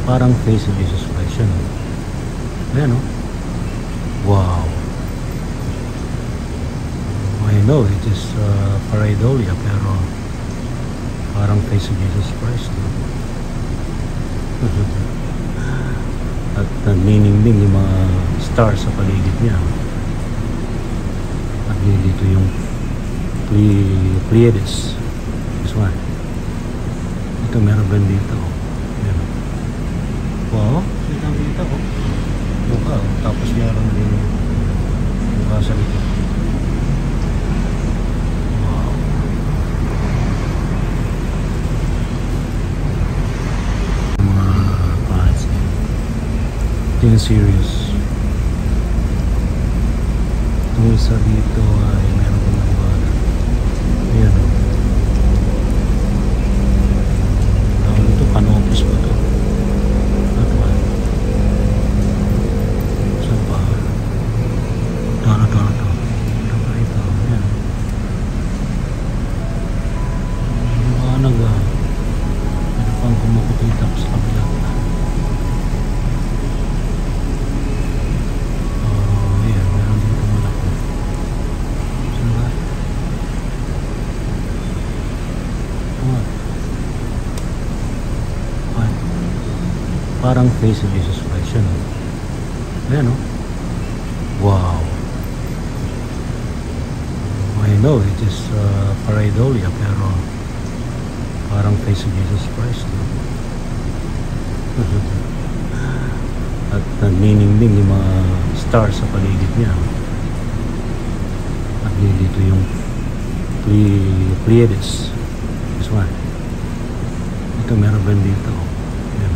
Parang face of Jesus Christ yun. Ayan o. Wow. I know it is pareidolia, pero parang face of Jesus Christ. No? At naniningning yung mga stars sa paligid niya. At dito yung Pleiades. This one. Ito meron ba dito? Ayan. Wow, kita ko. Mukha, tapos meron din mukha sa likod. Wow. Mga pads. Ito yung serious. Itong isa dito ay meron ko maliwanag. Ayan o. Ito canopus pa ito. Parang face of Jesus Christ yun. Ayan o. Wow. I know it is pareidolia, pero parang face of Jesus Christ. No? At naniningning yung mga stars sa paligid niya. At dito yung Pleiades. This one. Ito meron ba dito? Ayan.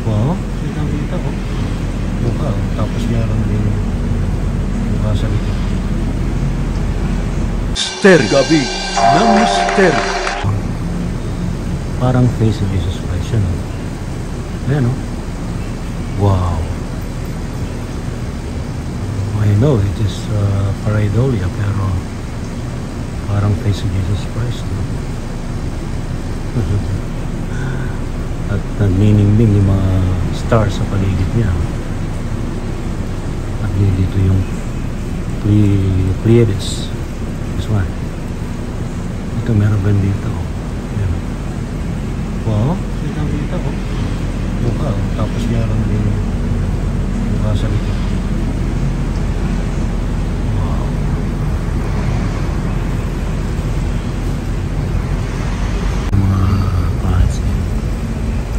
Wow, kita ko. Mukha, tapos meron din mukha sa likod. Misteryo. Gabi ng misteryo. Parang face of Jesus Christ yun. Ayan o. Wow. I know it is pareidolia, pero parang face of Jesus Christ. No? At naniningning yung mga stars sa paligid niya. At dito yung Pleiades. This one. Ito meron ba dito? Ayan. Wow,